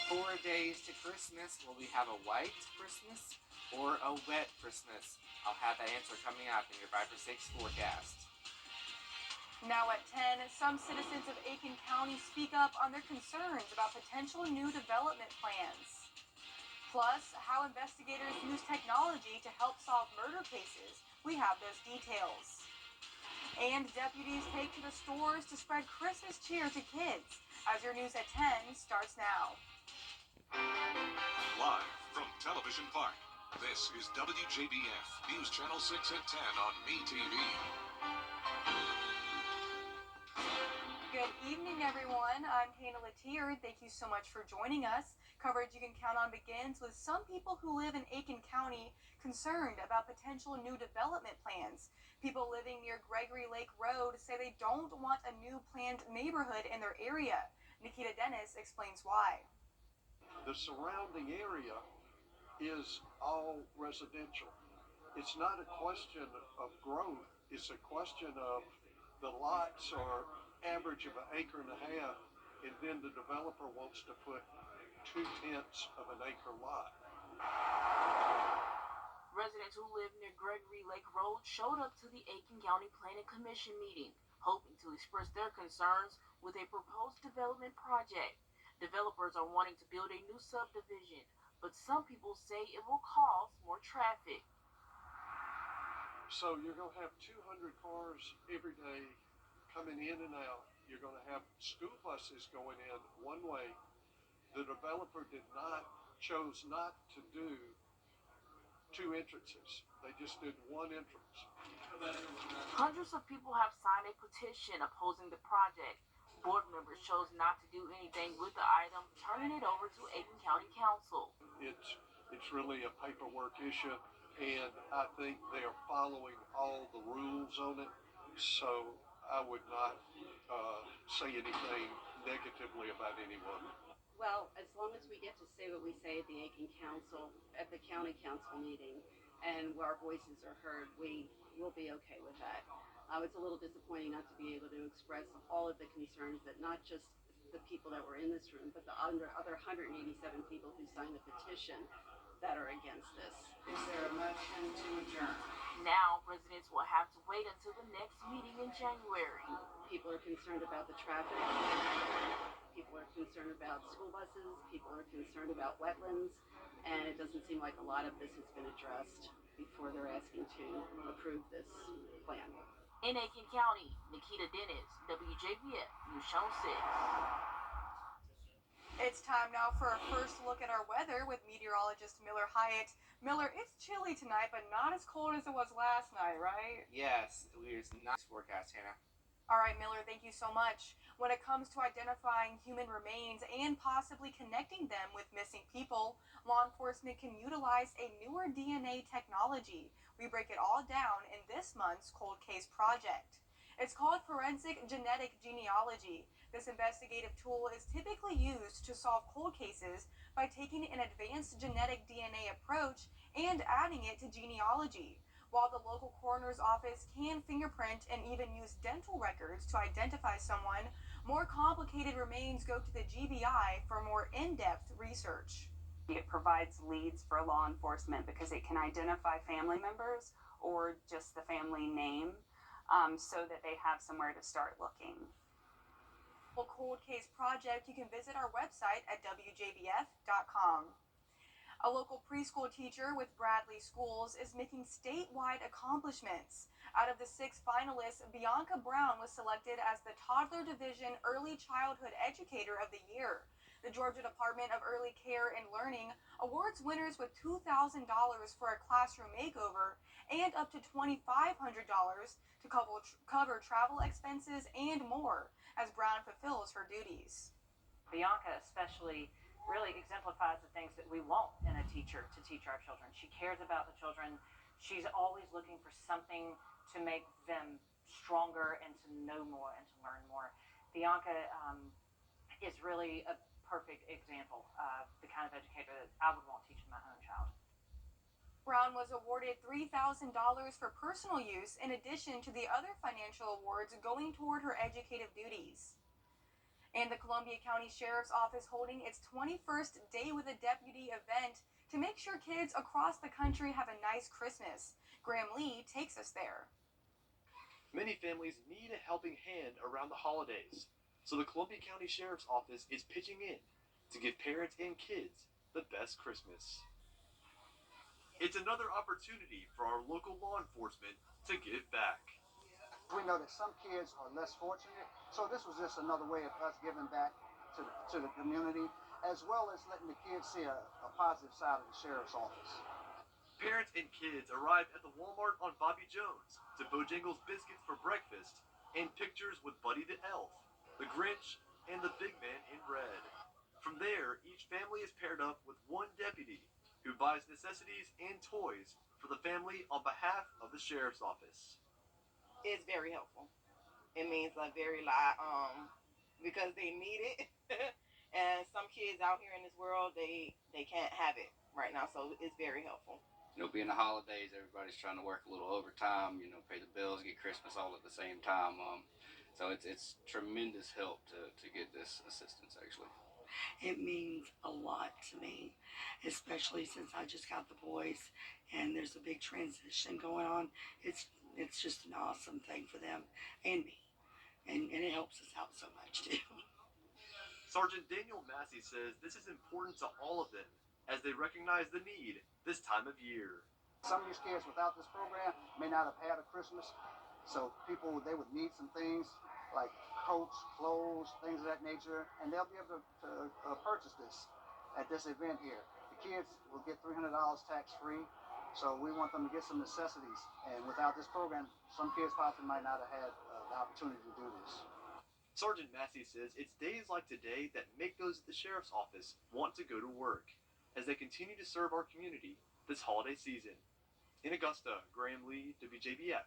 4 days to Christmas. Will we have a white Christmas or a wet Christmas? I'll have that answer coming up in your 5 for 6 forecast. Now at 10, some citizens of Aiken County speak up on their concerns about potential new development plans. Plus, how investigators use technology to help solve murder cases. We have those details. And deputies take to the stores to spread Christmas cheer to kids. As your news at 10 starts now. Live from Television Park, this is WJBF News Channel 6 at 10 on MeTV. Good evening, everyone. I'm Hannah Latier. Thank you so much for joining us. Coverage you can count on begins with some people who live in Aiken County concerned about potential new development plans. People living near Gregory Lake Road say they don't want a new planned neighborhood in their area. Nikita Dennis explains why. The surrounding area is all residential. It's not a question of growth. It's a question of the lots are average of 1.5 acres, and then the developer wants to put 0.2 of an acre lot. Residents who live near Gregory Lake Road showed up to the Aiken County Planning Commission meeting, hoping to express their concerns with a proposed development project. Developers are wanting to build a new subdivision, but some people say it will cause more traffic. So you're going to have 200 cars every day coming in and out. You're going to have school buses going in one way. The developer chose not to do 2 entrances. They just did 1 entrance. Hundreds of people have signed a petition opposing the project. Board members chose not to do anything with the item, turning it over to Aiken County Council. It's really a paperwork issue, and I think they're following all the rules on it. So I would not say anything negatively about anyone. Well, as long as we get to say what we say at the Aiken Council, at the County Council meeting, and where our voices are heard, we will be okay with that. It's a little disappointing not to be able to express all of the concerns that not just the people that were in this room, but the other 187 people who signed the petition that are against this. Is there a motion to adjourn? Now, residents will have to wait until the next meeting in January. People are concerned about the traffic. People are concerned about school buses. People are concerned about wetlands. And it doesn't seem like a lot of this has been addressed before they're asking to approve this plan. In Aiken County, Nikita Dennis, WJBF News Channel 6. It's time now for a first look at our weather with meteorologist Miller Hyatt. Miller, it's chilly tonight, but not as cold as it was last night, right? Yes, it's nice forecast, Hannah. All right, Miller, thank you so much. When it comes to identifying human remains and possibly connecting them with missing people, law enforcement can utilize a newer DNA technology. We break it all down in this month's Cold Case Project. It's called forensic genetic genealogy. This investigative tool is typically used to solve cold cases by taking an advanced genetic DNA approach and adding it to genealogy. While the local coroner's office can fingerprint and even use dental records to identify someone, more complicated remains go to the GBI for more in-depth research. It provides leads for law enforcement because it can identify family members or just the family name so that they have somewhere to start looking. For Cold Case Project, you can visit our website at WJBF.com. A local preschool teacher with Bradley Schools is making statewide accomplishments. Out of the 6 finalists, Bianca Brown was selected as the Toddler Division Early Childhood Educator of the Year. The Georgia Department of Early Care and Learning awards winners with $2,000 for a classroom makeover and up to $2,500 to cover travel expenses and more as Brown fulfills her duties. Bianca especially really exemplifies the things that we want in a teacher to teach our children. She cares about the children. She's always looking for something to make them stronger and to know more and to learn more. Bianca is really a perfect example of the kind of educator that I would want teaching my own child. Brown was awarded $3,000 for personal use in addition to the other financial awards going toward her educative duties. And the Columbia County Sheriff's Office holding its 21st Day with a Deputy event to make sure kids across the country have a nice Christmas. Graham Lee takes us there. Many families need a helping hand around the holidays, so the Columbia County Sheriff's Office is pitching in to give parents and kids the best Christmas. It's another opportunity for our local law enforcement to give back. We know that some kids are less fortunate, so this was just another way of us giving back to the community, as well as letting the kids see a positive side of the Sheriff's Office. Parents and kids arrived at the Walmart on Bobby Jones to Bojangles biscuits for breakfast and pictures with Buddy the Elf, the Grinch, and the Big Man in Red. From there, each family is paired up with one deputy who buys necessities and toys for the family on behalf of the Sheriff's Office. It's very helpful. It means a very lot because they need it. And some kids out here in this world, they can't have it right now, so it's very helpful. Being the holidays, everybody's trying to work a little overtime, pay the bills, get Christmas all at the same time. So it's tremendous help to get this assistance, actually. It means a lot to me, especially since I just got the boys and there's a big transition going on. It's just an awesome thing for them and me, and it helps us out so much too. Sergeant Daniel Massey says this is important to all of them as they recognize the need this time of year. Some of these kids without this program may not have had a Christmas, so they would need some things like coats, clothes, things of that nature, and they'll be able to purchase this at this event here. The kids will get $300 tax-free, so we want them to get some necessities, and without this program, some kids possibly might not have had the opportunity to do this. Sergeant Massey says it's days like today that make those at the Sheriff's Office want to go to work as they continue to serve our community this holiday season. In Augusta, Graham Lee, WJBF,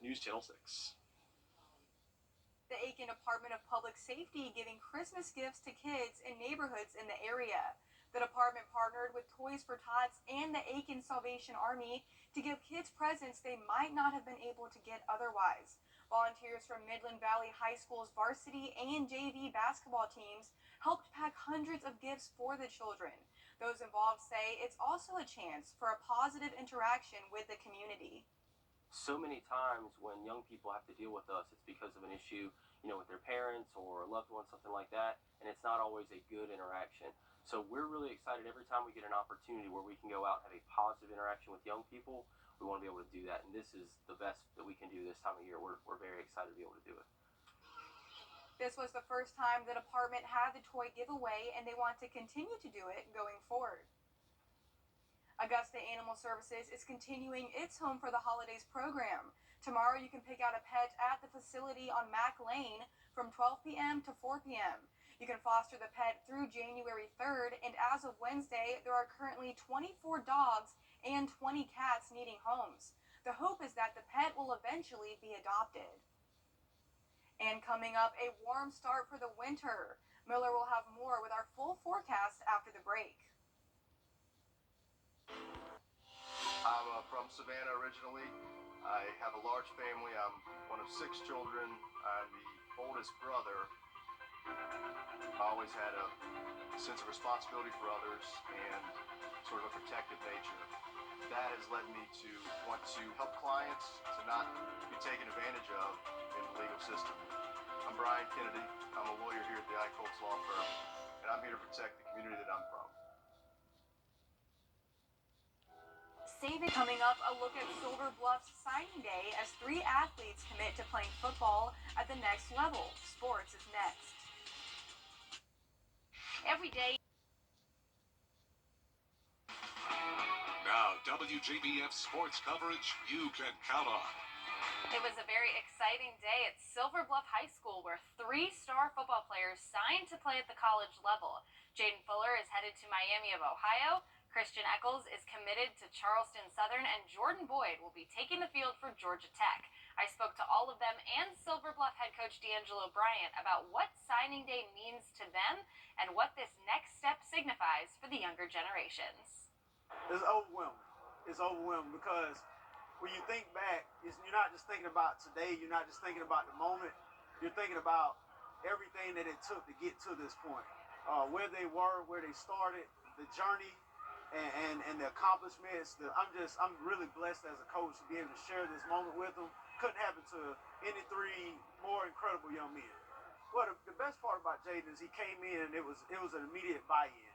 News Channel 6. The Aiken Department of Public Safety giving Christmas gifts to kids in neighborhoods in the area. The department partnered with Toys for Tots and the Aiken Salvation Army to give kids presents they might not have been able to get otherwise. Volunteers from Midland Valley High School's varsity and JV basketball teams helped pack hundreds of gifts for the children. Those involved say it's also a chance for a positive interaction with the community. So many times when young people have to deal with us, it's because of an issue, with their parents or a loved one, something like that, and it's not always a good interaction. So we're really excited every time we get an opportunity where we can go out and have a positive interaction with young people. We want to be able to do that, and this is the best that we can do this time of year. We're very excited to be able to do it. This was the first time the department had the toy giveaway, and they want to continue to do it going forward. Augusta Animal Services is continuing its Home for the Holidays program. Tomorrow you can pick out a pet at the facility on Mack Lane from 12 p.m. to 4 p.m. You can foster the pet through January 3rd, and as of Wednesday, there are currently 24 dogs and 20 cats needing homes. The hope is that the pet will eventually be adopted. And coming up, a warm start for the winter. Miller will have more with our full forecast after the break. I'm from Savannah originally. I have a large family. I'm one of 6 children. I'm the oldest brother. I always had a sense of responsibility for others and sort of a protective nature. That has led me to want to help clients to not be taken advantage of in the legal system. I'm Brian Kennedy. I'm a lawyer here at the Icolts Law Firm, and I'm here to protect the community that I'm from. Coming up, a look at Silver Bluff's signing day as 3 athletes commit to playing football at the next level. Sports is next. Every day. Now, WJBF sports coverage you can count on. It was a very exciting day at Silver Bluff High School where 3 star football players signed to play at the college level. Jaden Fuller is headed to Miami of Ohio. Christian Eccles is committed to Charleston Southern, and Jordan Boyd will be taking the field for Georgia Tech. I spoke to all of them and Silver Bluff head coach D'Angelo Bryant about what signing day means to them and what this next step signifies for the younger generations. It's overwhelming. It's overwhelming because when you think back, you're not just thinking about today, you're not just thinking about the moment, you're thinking about everything that it took to get to this point, where they were, where they started, the journey, and the accomplishments. I'm really blessed as a coach to be able to share this moment with them. Couldn't happen to any three more incredible young men. Well, the best part about Jaden is he came in and it was an immediate buy-in.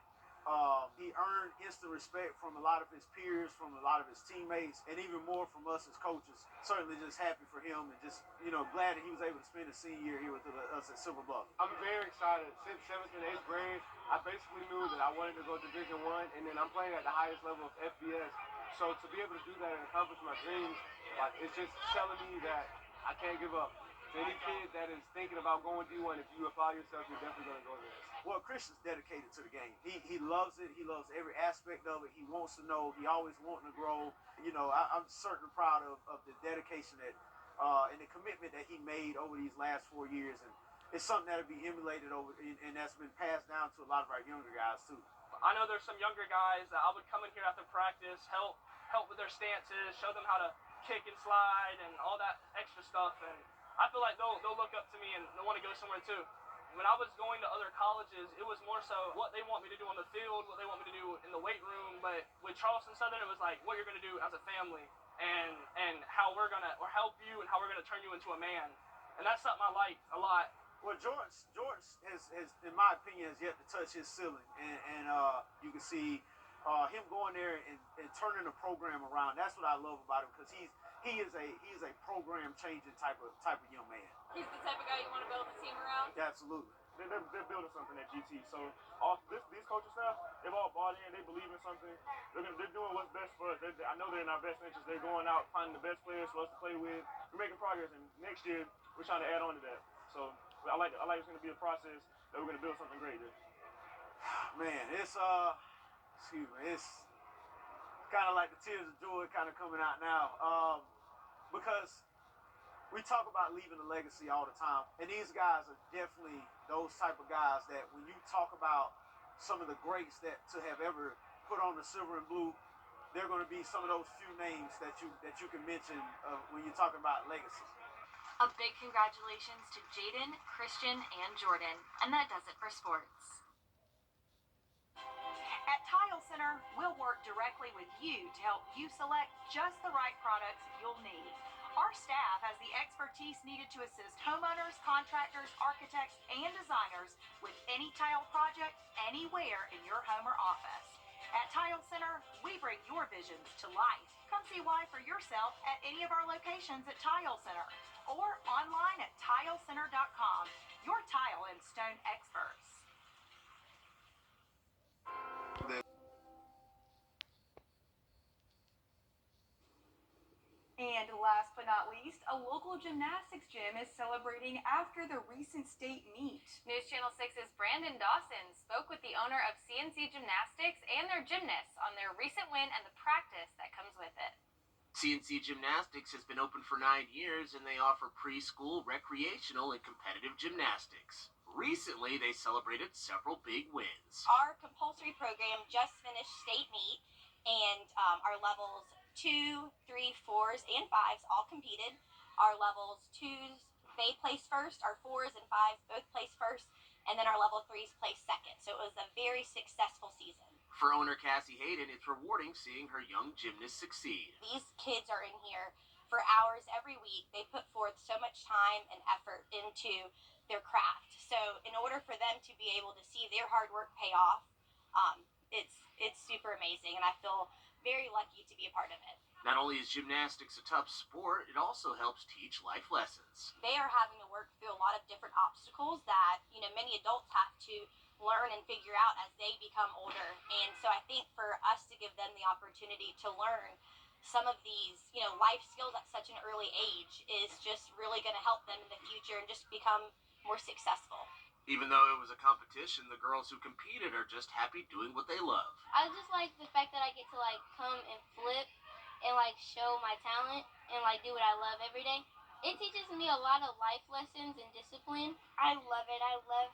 He earned instant respect from a lot of his peers, from a lot of his teammates, and even more from us as coaches. Certainly just happy for him and just, glad that he was able to spend his senior year here with us at Silver Bluff. I'm very excited. Since 7th and 8th grade, I basically knew that I wanted to go Division I, and then I'm playing at the highest level of FBS. So to be able to do that and accomplish my dreams, it's just telling me that I can't give up. To any kid that is thinking about going D1, if you apply yourself, you're definitely going to go there. Well, Christian's dedicated to the game. He loves it. He loves every aspect of it. He wants to know. He always wanting to grow. I'm certainly proud of the dedication that and the commitment that he made over these last 4 years. And it's something that'll be emulated over, and that's been passed down to a lot of our younger guys, too. I know there's some younger guys that I would come in here after practice, help with their stances, show them how to kick and slide and all that extra stuff. And I feel like they'll look up to me and they'll want to go somewhere too. When I was going to other colleges, it was more so what they want me to do on the field, what they want me to do in the weight room. But with Charleston Southern, it was like what you're going to do as a family and how we're going to help you and how we're going to turn you into a man. And that's something I like a lot. Well, George has, in my opinion, has yet to touch his ceiling. And you can see him going there and turning the program around. That's what I love about him, because he is a program changing type of young man. He's the type of guy you want to build a team around? Absolutely. They're building something at GT. So these coaching staff, they've all bought in. They believe in something. They're doing what's best for us. I know they're in our best interest. They're going out finding the best players for us to play with. We're making progress, and next year we're trying to add on to that. So I like it's going to be a process that we're going to build something great there. Man, it's kind of like the tears of joy kind of coming out now, because we talk about leaving a legacy all the time, and these guys are definitely those type of guys that when you talk about some of the greats that to have ever put on the silver and blue, they're going to be some of those few names that you can mention when you're talking about legacy. A big congratulations to Jaden, Christian, and Jordan. And that does it for sports. At Tile Center, we'll work directly with you to help you select just the right products you'll need. Our staff has the expertise needed to assist homeowners, contractors, architects, and designers with any tile project anywhere in your home or office. At Tile Center, we bring your visions to life. Come see why for yourself at any of our locations at Tile Center or online at tilecenter.com. Your tile and stone experts. And last but not least, a local gymnastics gym is celebrating after the recent state meet. News Channel 6's Brandon Dawson spoke with the owner of CNC Gymnastics and their gymnasts on their recent win and the practice that comes with it. CNC Gymnastics has been open for 9 years, and they offer preschool, recreational, and competitive gymnastics. Recently, they celebrated several big wins. Our compulsory program just finished state meet, and our levels 2, 3, 4s, and 5s all competed. Our levels 2s, they placed first. Our 4s and 5s both placed first, and then our level 3s placed second. So it was a very successful season. For owner Cassie Hayden, it's rewarding seeing her young gymnasts succeed. These kids are in here for hours every week. They put forth so much time and effort into their craft. So in order for them to be able to see their hard work pay off, it's super amazing, and I feel very lucky to be a part of it. Not only is gymnastics a tough sport, it also helps teach life lessons. They are having to work through a lot of different obstacles that, many adults have to learn and figure out as they become older. And so I think for us to give them the opportunity to learn some of these, life skills at such an early age is just really going to help them in the future and just become more successful. Even though it was a competition, the girls who competed are just happy doing what they love. I just like the fact that I get to come and flip and show my talent and do what I love every day. It teaches me a lot of life lessons and discipline. I love it. I love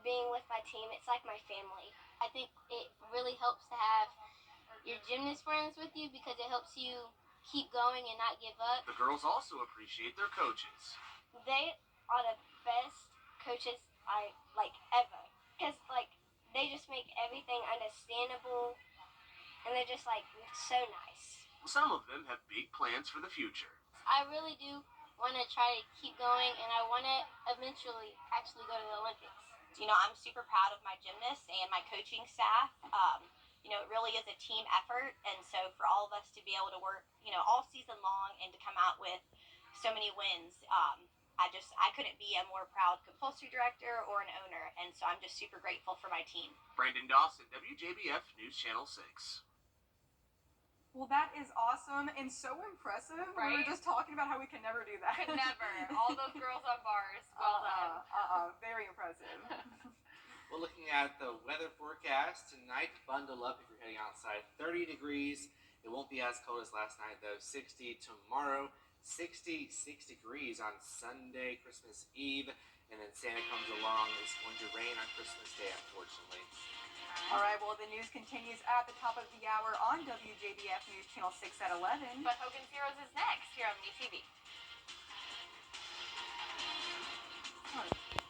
being with my team. It's like my family. I think it really helps to have your gymnast friends with you because it helps you keep going and not give up. The girls also appreciate their coaches. They are the best coaches I like ever. Because, like, they just make everything understandable, and they're just, like, so nice. Some of them have big plans for the future. I really do want to try to keep going, and I want to eventually actually go to the Olympics. You know, I'm super proud of my gymnasts and my coaching staff. You know, it really is a team effort, and so for all of us to be able to work, you know, all season long and to come out with so many wins, I couldn't be a more proud compulsory director or an owner, and so I'm just super grateful for my team. Brandon Dawson, WJBF News Channel 6. Well, that is awesome and so impressive. Right? We were just talking about how we could never do that. Could never. All those girls on bars. Well done. Very impressive. Well, looking at the weather forecast tonight, bundle up if you're heading outside. 30 degrees. It won't be as cold as last night, though. 60 tomorrow. 66 degrees on Sunday, Christmas Eve. And then Santa comes along. It's going to rain on Christmas Day, unfortunately. All right, well, the news continues at the top of the hour on WJBF News Channel 6 at 11. But Hogan's Heroes is next here on WTV.